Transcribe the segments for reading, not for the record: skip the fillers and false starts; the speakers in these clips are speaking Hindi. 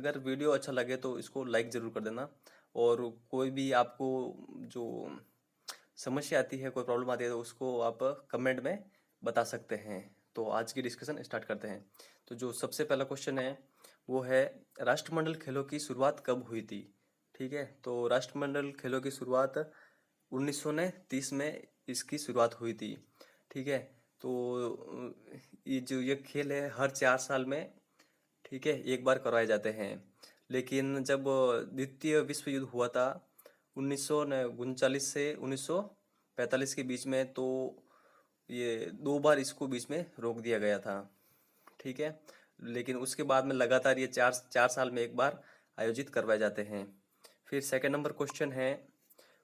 अगर वीडियो अच्छा लगे तो इसको लाइक ज़रूर कर देना। और कोई भी आपको जो समस्या आती है, कोई प्रॉब्लम आती है, तो उसको आप कमेंट में बता सकते हैं। तो आज की डिस्कशन स्टार्ट करते हैं। तो जो सबसे पहला क्वेश्चन है वो है, राष्ट्रमंडल खेलों की शुरुआत कब हुई थी? ठीक है, तो राष्ट्रमंडल खेलों की शुरुआत 1930 में इसकी शुरुआत हुई थी। ठीक है, तो ये खेल है हर 4 साल में, ठीक है, एक बार करवाए जाते हैं। लेकिन जब द्वितीय विश्व युद्ध हुआ था 1939 से 1945 के बीच में, तो ये 2 बार इसको बीच में रोक दिया गया था। ठीक है, लेकिन उसके बाद में लगातार ये चार चार साल में एक बार आयोजित करवाए जाते हैं। फिर सेकंड नंबर क्वेश्चन है,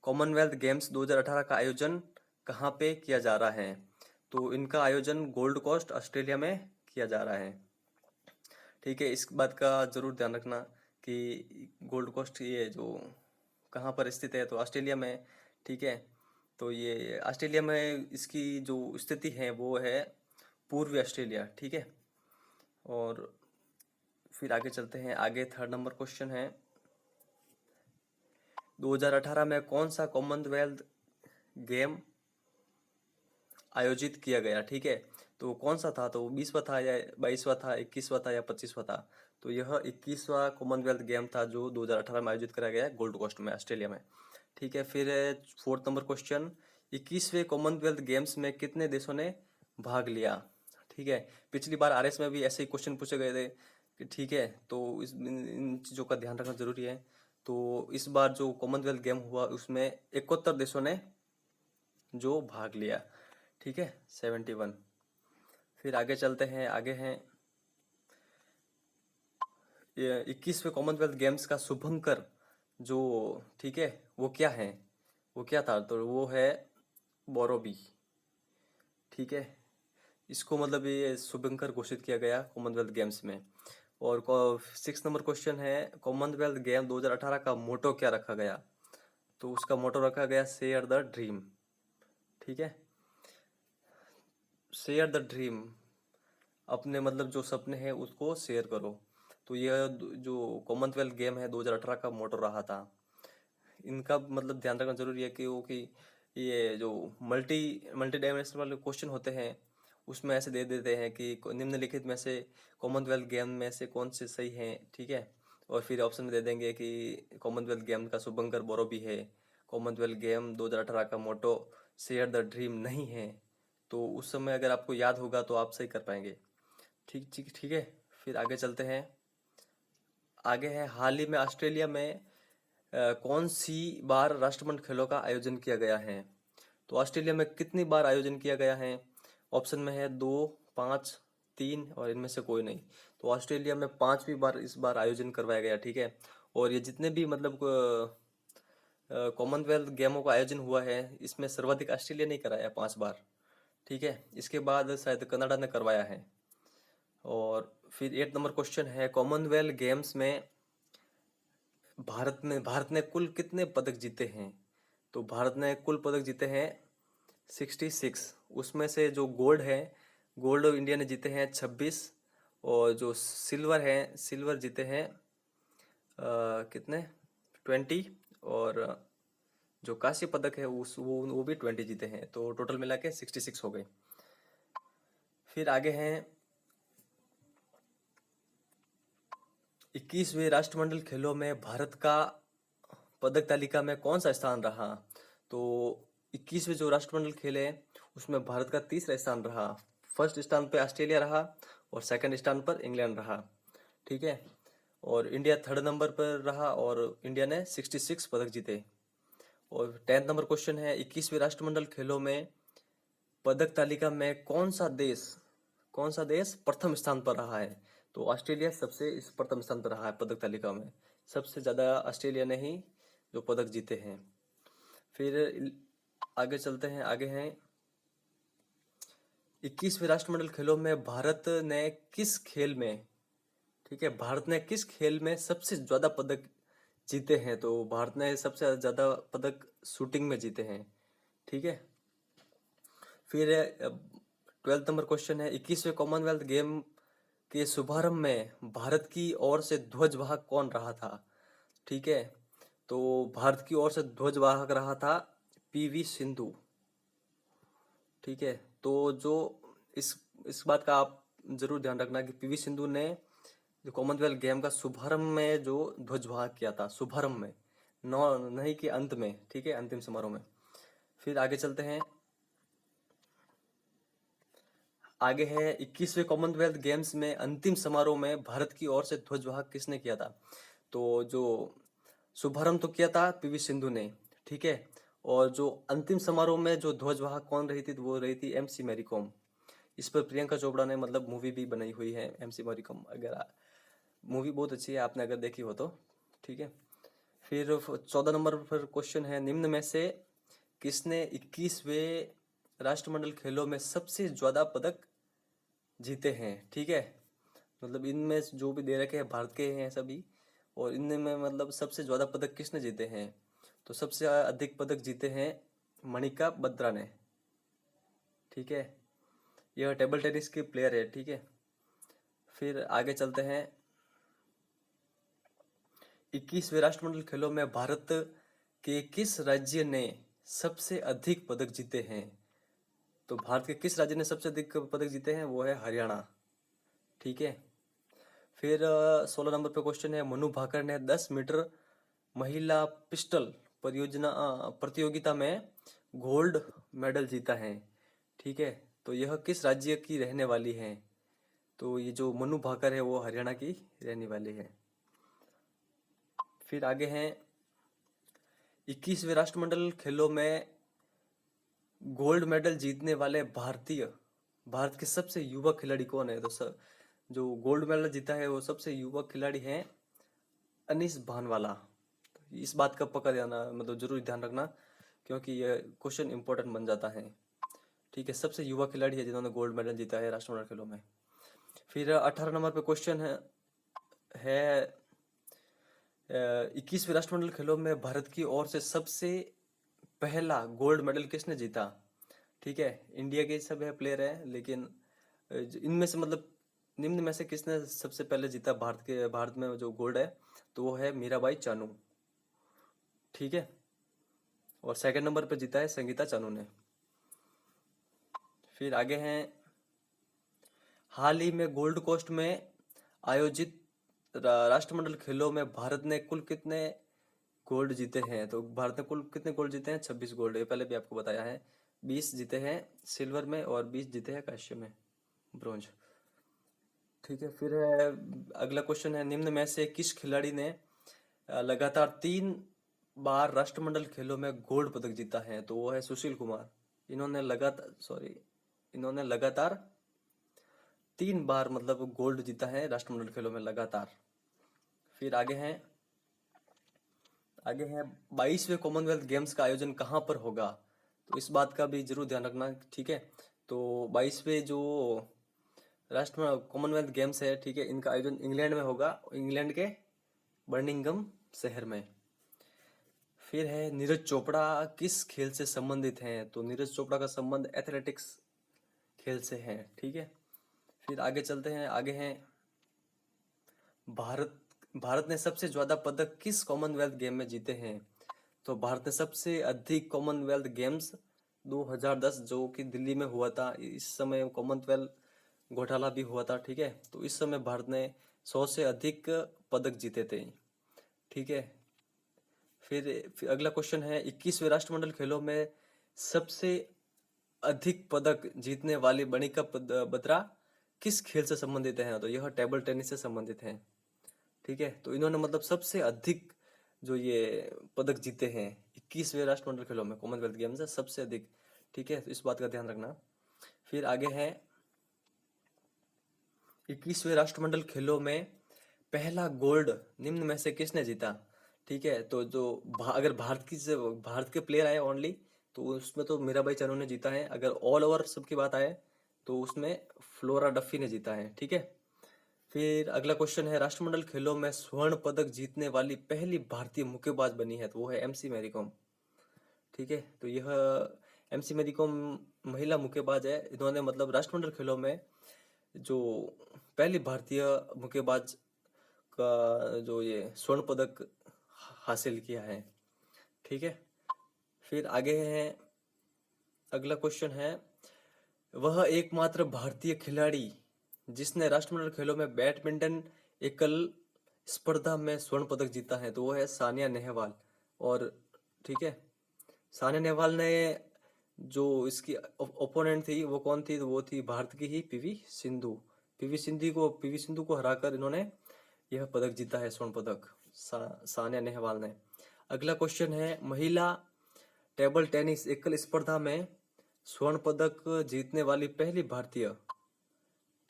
कॉमनवेल्थ गेम्स 2018 का आयोजन कहाँ पे किया जा रहा है? तो इनका आयोजन गोल्ड कोस्ट ऑस्ट्रेलिया में किया जा रहा है। ठीक है, इस बात का ज़रूर ध्यान रखना कि गोल्ड कोस्ट ये जो कहाँ पर स्थित है, तो ऑस्ट्रेलिया में। ठीक है, तो ये ऑस्ट्रेलिया में इसकी जो स्थिति है वो है पूर्वी ऑस्ट्रेलिया। ठीक है, और फिर आगे चलते हैं। आगे थर्ड नंबर क्वेश्चन है, 2018 में कौन सा कॉमनवेल्थ गेम आयोजित किया गया? ठीक है, तो कौन सा था? तो 20वां था या 22वां था, 21वां था या 25वां था? तो यह 21वां कॉमनवेल्थ गेम था जो 2018 में आयोजित कराया गया गोल्ड कोस्ट में, ऑस्ट्रेलिया में। ठीक है, फिर फोर्थ नंबर क्वेश्चन, 21वें कॉमनवेल्थ गेम्स में कितने देशों ने भाग लिया? ठीक है, पिछली बार आरएस में भी ऐसे ही क्वेश्चन पूछे गए थे कि ठीक है, तो इन चीज़ों का ध्यान रखना जरूरी है। तो इस बार जो कॉमनवेल्थ गेम हुआ उसमें 71 देशों ने जो भाग लिया। ठीक है, 71। फिर आगे चलते हैं। आगे हैं, ये 21वें कॉमनवेल्थ गेम्स का शुभंकर जो, ठीक है, वो क्या है? वो क्या था? तो वो है बोरोबी। ठीक है, इसको मतलब ये शुभंकर घोषित किया गया कॉमनवेल्थ गेम्स में। और 6 नंबर क्वेश्चन है, कॉमनवेल्थ गेम 2018 का मोटो क्या रखा गया? तो उसका मोटो रखा गया शेयर द ड्रीम। ठीक है, शेयर द ड्रीम, अपने मतलब जो सपने हैं उसको शेयर करो। तो यह जो कॉमनवेल्थ गेम है 2018 का मोटो रहा था। इनका मतलब ध्यान रखना जरूरी है कि वो कि ये जो मल्टी मल्टी डायमेंशनल वाले क्वेश्चन होते हैं उसमें ऐसे दे देते हैं कि निम्नलिखित में से कॉमनवेल्थ गेम में से कौन से सही हैं। ठीक है, और फिर ऑप्शन में दे देंगे कि कॉमनवेल्थ गेम का शुभंकर बोरोबी है, कॉमनवेल्थ गेम 2018 का मोटो शेयर द ड्रीम नहीं है। तो उस समय अगर आपको याद होगा तो आप सही कर पाएंगे। ठीक ठीक ठीक है, फिर आगे चलते हैं। आगे है, हाल ही में ऑस्ट्रेलिया में कौन सी बार राष्ट्रमंडल खेलों का आयोजन किया गया है? तो ऑस्ट्रेलिया में कितनी बार आयोजन किया गया है? ऑप्शन में है 2, 5, 3 और इनमें से कोई नहीं। तो ऑस्ट्रेलिया में 5वीं बार इस बार आयोजन करवाया गया। ठीक है, और ये जितने भी मतलब कॉमनवेल्थ गेमों का आयोजन हुआ है इसमें सर्वाधिक ऑस्ट्रेलिया ने कराया 5 बार। ठीक है, इसके बाद शायद कनाडा ने करवाया है। और फिर 8 नंबर क्वेश्चन है, कॉमनवेल्थ गेम्स में भारत ने कुल कितने पदक जीते हैं? तो भारत ने कुल पदक जीते हैं 66। उसमें से जो गोल्ड है, गोल्ड इंडिया ने जीते हैं 26। और जो सिल्वर जीते हैं कितने, 20। और जो कांस्य पदक है वो भी 20 जीते हैं। तो टोटल मिला के 66 हो गए। फिर आगे हैं, 21वें राष्ट्रमंडल खेलों में भारत का पदक तालिका में कौन सा स्थान रहा? तो 21वें जो राष्ट्रमंडल खेल है उसमें भारत का तीसरा स्थान रहा। फर्स्ट स्थान पे ऑस्ट्रेलिया रहा और सेकंड स्थान पर इंग्लैंड रहा। ठीक है, और इंडिया थर्ड नंबर पर रहा और इंडिया ने 66 पदक जीते। और 10th नंबर क्वेश्चन है, 21वें राष्ट्रमंडल खेलों में पदक तालिका में कौन सा देश प्रथम स्थान पर रहा है? तो ऑस्ट्रेलिया सबसे इस प्रथम स्थान पर रहा है पदक तालिका में। सबसे ज्यादा ऑस्ट्रेलिया ने ही जो पदक जीते हैं। फिर आगे चलते हैं। आगे हैं, 21वें राष्ट्रमंडल खेलों में भारत ने किस खेल में, ठीक है, भारत ने किस खेल में सबसे ज्यादा पदक जीते हैं? तो भारत ने सबसे ज्यादा पदक शूटिंग में जीते हैं। ठीक है, फिर 12th नंबर क्वेश्चन है, 21वें कॉमनवेल्थ गेम के शुभारंभ में भारत की ओर से ध्वजवाहक कौन रहा था? ठीक है, तो भारत की ओर से ध्वजवाहक रहा था पीवी सिंधु। ठीक है, तो जो इस बात का आप जरूर ध्यान रखना कि पीवी सिंधु ने जो कॉमनवेल्थ गेम का शुभारंभ में जो ध्वजवाहक किया था, शुभारंभ में, न नहीं कि अंत में, ठीक है, अंतिम समारोह में। फिर आगे चलते हैं। आगे है 21वें कॉमनवेल्थ गेम्स में अंतिम समारोह में भारत की ओर से ध्वजवाहक किसने किया था? तो जो शुभारंभ तो किया था पीवी सिंधु ने, ठीक है, और जो अंतिम समारोह में जो ध्वजवाहक कौन रही थी, तो वो रही थी एमसी मैरी कॉम। इस पर प्रियंका चोपड़ा ने मतलब मूवी भी बनाई हुई है एमसी मैरी कॉम। अगर मूवी बहुत अच्छी है, आपने अगर देखी हो तो, ठीक है। फिर 14 नंबर पर क्वेश्चन है, निम्न में से किसने 21वें राष्ट्रमंडल खेलों में सबसे ज्यादा पदक जीते हैं? ठीक है, मतलब इनमें जो भी दे रखे हैं भारत के हैं सभी, और इनमें मतलब सबसे ज्यादा पदक किसने जीते हैं? तो सबसे अधिक पदक जीते हैं मणिका बत्रा ने। ठीक है, यह टेबल टेनिस के प्लेयर है। ठीक है, फिर आगे चलते हैं। 21वें राष्ट्रमंडल खेलों में भारत के किस राज्य ने सबसे अधिक पदक जीते हैं? तो भारत के किस राज्य ने सबसे अधिक पदक जीते हैं? वो है हरियाणा। ठीक है, फिर 16 नंबर पे क्वेश्चन है, मनु भाकर ने 10 मीटर महिला पिस्टल प्रतियोगिता में गोल्ड मेडल जीता है। ठीक है, तो यह किस राज्य की रहने वाली है? तो ये जो मनु भाकर है वो हरियाणा की रहने वाली है। फिर आगे हैं 21वें राष्ट्रमंडल खेलों में गोल्ड मेडल जीतने वाले भारत के सबसे युवा खिलाड़ी कौन है? तो जो गोल्ड मेडल जीता है वो सबसे युवा खिलाड़ी हैं अनीस भानवाला। इस बात का पक्का ध्यान, मतलब जरूर ध्यान रखना, क्योंकि ये क्वेश्चन इंपॉर्टेंट बन जाता है। ठीक है, सबसे युवा खिलाड़ी है जिन्होंने गोल्ड मेडल जीता है राष्ट्रमंडल खेलों में। फिर 18 नंबर पे क्वेश्चन है 21वें राष्ट्रमंडल खेलों में भारत की ओर से सबसे पहला गोल्ड मेडल किसने जीता? ठीक है, इंडिया के सब है प्लेयर है, लेकिन इनमें से मतलब निम्न में से किसने सबसे पहले जीता भारत में जो गोल्ड है? तो वो है मीराबाई चानू। ठीक है, और सेकंड नंबर पर जीता है संगीता चानू ने। फिर आगे हैं, हाल ही में गोल्ड कोस्ट में आयोजित राष्ट्रमंडल खेलों में भारत ने कुल कितने गोल्ड जीते हैं? तो भारत ने कुल कितने गोल्ड जीते हैं? 26 गोल्ड। ये पहले भी आपको बताया है। 20 जीते हैं सिल्वर में और 20 जीते हैं कांस्य में, ब्रोंज। ठीक है, फिर है अगला क्वेश्चन है, निम्न में से किस खिलाड़ी ने लगातार 3 बार राष्ट्रमंडल खेलों में गोल्ड पदक जीता है? तो वो है सुशील कुमार। इन्होंने लगातार 3 बार मतलब गोल्ड जीता है राष्ट्रमंडल खेलों में लगातार। फिर आगे है 22वें कॉमनवेल्थ गेम्स का आयोजन कहाँ पर होगा? तो इस बात का भी जरूर ध्यान रखना। ठीक है, तो 22वें जो राष्ट्र कॉमनवेल्थ गेम्स है, ठीक है, इनका आयोजन इंग्लैंड में होगा, इंग्लैंड के बर्मिंघम शहर में। फिर है, नीरज चोपड़ा किस खेल से संबंधित हैं? तो नीरज चोपड़ा का संबंध एथलेटिक्स खेल से है। ठीक है, फिर आगे चलते हैं। आगे हैं, भारत भारत ने सबसे ज्यादा पदक किस कॉमनवेल्थ गेम में जीते हैं? तो भारत ने सबसे अधिक कॉमनवेल्थ गेम्स 2010 जो कि दिल्ली में हुआ था, इस समय कॉमनवेल्थ घोटाला भी हुआ था। ठीक है, तो इस समय भारत ने 100 से अधिक पदक जीते थे। ठीक है, फिर अगला क्वेश्चन है, 21वें राष्ट्रमंडल खेलों में सबसे अधिक पदक जीतने वाली मणिका बत्रा किस खेल से संबंधित है? तो यह टेबल टेनिस से संबंधित है। ठीक है, तो इन्होंने मतलब सबसे अधिक जो ये पदक जीते हैं 21वें राष्ट्रमंडल खेलों में, कॉमनवेल्थ गेम्स है सबसे अधिक। ठीक है, तो इस बात का ध्यान रखना। फिर आगे है, 21वें राष्ट्रमंडल खेलों में पहला गोल्ड निम्न में से किसने जीता? ठीक है, तो जो अगर भारत के प्लेयर आए ओनली, तो उसमें तो मीराबाई चानू ने जीता है। अगर ऑल ओवर सबकी बात आए तो उसमें फ्लोरा डफी ने जीता है। ठीक है, फिर अगला क्वेश्चन है, राष्ट्रमंडल खेलों में स्वर्ण पदक जीतने वाली पहली भारतीय मुक्केबाज बनी है? तो वो है एमसी मैरी कॉम। ठीक है, तो यह एमसी मैरी कॉम महिला मुक्केबाज है। इन्होंने मतलब राष्ट्रमंडल खेलों में जो पहली भारतीय मुक्केबाज का जो ये स्वर्ण पदक हासिल किया है। ठीक है, फिर आगे है, अगला क्वेश्चन है, वह एकमात्र भारतीय खिलाड़ी जिसने राष्ट्रमंडल खेलों में बैडमिंटन एकल स्पर्धा में स्वर्ण पदक जीता है, तो वो है सानिया नेहवाल। और ठीक है, सानिया नेहवाल ने जो इसकी ओपोनेंट थी वो कौन थी, तो वो थी भारत की ही पीवी सिंधु। पीवी सिंधु को हराकर इन्होंने यह पदक जीता है, स्वर्ण पदक, सानिया नेहवाल ने। अगला क्वेश्चन है, महिला टेबल टेनिस एकल स्पर्धा में स्वर्ण पदक जीतने वाली पहली भारतीय।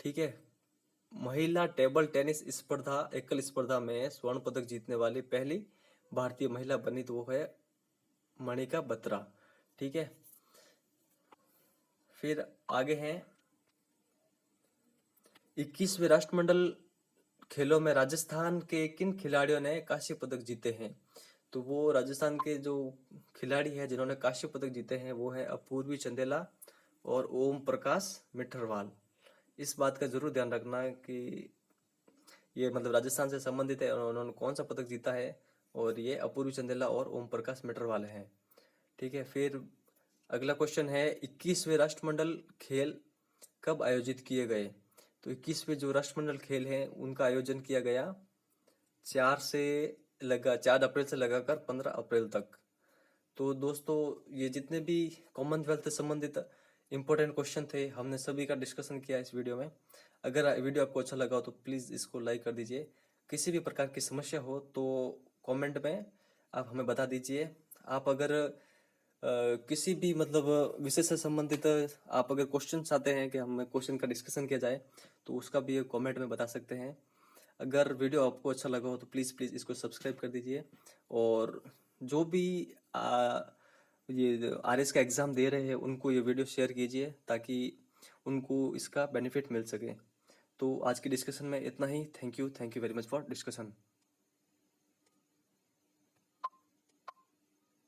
ठीक है, महिला टेबल टेनिस स्पर्धा एकल स्पर्धा में स्वर्ण पदक जीतने वाली पहली भारतीय महिला बनी, तो वो है मणिका बत्रा। ठीक है, फिर आगे हैं, 21वें राष्ट्रमंडल खेलों में राजस्थान के किन खिलाड़ियों ने कांस्य पदक जीते हैं, तो वो राजस्थान के जो खिलाड़ी हैं जिन्होंने कांस्य पदक जीते हैं वो है अपूर्वी चंदेला और ओम प्रकाश मिठरवाल। इस बात का जरूर ध्यान रखना कि ये मतलब राजस्थान से संबंधित है और उन्होंने कौन सा पदक जीता है, और ये अपूर्वी चंदेला और ओम प्रकाश मिठरवाल हैं। ठीक है, फिर अगला क्वेश्चन है, 21वें राष्ट्रमंडल खेल कब आयोजित किए गए, तो 21वें जो राष्ट्रमंडल खेल हैं उनका आयोजन किया गया 4 अप्रैल से लगाकर 15 अप्रैल तक। तो दोस्तों, ये जितने भी कॉमनवेल्थ से संबंधित इंपॉर्टेंट क्वेश्चन थे हमने सभी का डिस्कशन किया इस वीडियो में। अगर वीडियो आपको अच्छा लगा हो तो प्लीज़ इसको लाइक कर दीजिए। किसी भी प्रकार की समस्या हो तो कमेंट में आप हमें बता दीजिए। आप अगर किसी भी मतलब विषय से संबंधित आप अगर क्वेश्चन चाहते हैं कि हम क्वेश्चन का डिस्कशन किया जाए तो उसका भी कमेंट में बता सकते हैं। अगर वीडियो आपको अच्छा लगा हो तो प्लीज़ प्लीज़ इसको सब्सक्राइब कर दीजिए, और जो भी ये आरएस का एग्ज़ाम दे रहे हैं उनको ये वीडियो शेयर कीजिए ताकि उनको इसका बेनिफिट मिल सके। तो आज की डिस्कशन में इतना ही। Thank you very much for discussion.